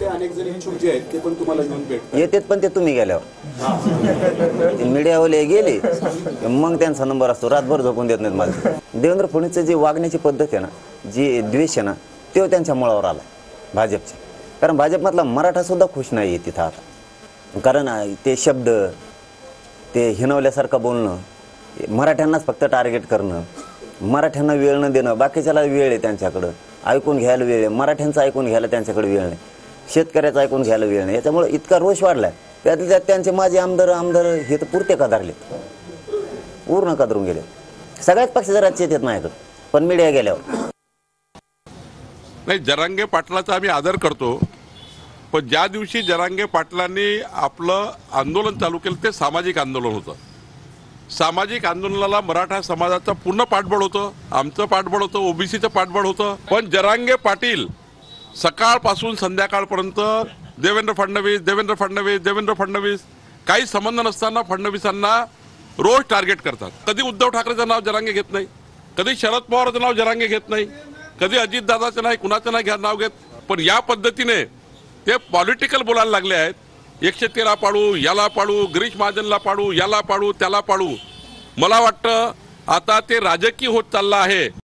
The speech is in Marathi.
मराठ्यातले अनेक जण इच्छुक जे आहेत ते पण तुम्हाला घेऊन भेटतात येतात, पण ते तुम्ही गेल्यावर मीडियावाले गेले मग त्यांचा नंबर असतो, रातभर झोपून देत नाहीत मला. देवेंद्र फडणवीसची जी वागण्याची पद्धत आहे ना, जी द्वेष आहे ना, तो त्यांच्या मुळावर आला भाजपचे. कारण भाजपमधला मराठा सुद्धा खुश नाही आहे तिथं आता. कारण ते शब्द, ते हिणवल्यासारखं बोलणं, मराठ्यांनाच फक्त टार्गेट करणं, मराठ्यांना वेळ न देणं, बाकीच्याला वेळ आहे त्यांच्याकडं, ऐकून घ्यायला वेळ आहे, मराठ्यांचं ऐकून घ्यायला त्यांच्याकडे वेळ नाही, शेतकऱ्याचं ऐकून घ्यायला वेळ नाही. याच्यामुळे इतका रोष वाढलाय. त्यातल्या त्यात त्यांचे माझे आमदार हे तर पुरते कदारले, पूर्ण कदरून गेले. सगळ्याच पक्षाचे राज्य येतात माझ्याकडे, पण मीडिया गेल्यावर नाही. जरांगे पाटलाचा आम्ही आदर करतो, पण ज्या दिवशी जरांगे पाटलांनी आपलं आंदोलन चालू केलं ते सामाजिक आंदोलन होतं. सामाजिक आंदोलनाला मराठा समाजाचं पूर्ण पाठबळ होतं, आमचं पाठबळ होतं, ओबीसीचं पाठबळ होतं. पण जरांगे पाटील सकाळपासून संध्याकाळपर्यंत देवेंद्र फडणवीस देवेंद्र फडणवीस देवेंद्र फडणवीस, काही संबंध नसताना फडणवीसांना रोज टार्गेट करतात. कधी उद्धव ठाकरेचं नाव जरांगे घेत नाही, कधी शरद पवारचं नाव जरांगे घेत नाही, कधी अजितदादाचं नाही, कुणाचं नाही नाव घेत. पण या पद्धतीने ते पॉलिटिकल बोलायला लागले आहेत. 113 पाडू, याला पाडू, गिरीश महाजनला पाडू, याला पाडू, त्याला पाडू. मला वाटतं आता ते राजकीय होत चाललं आहे.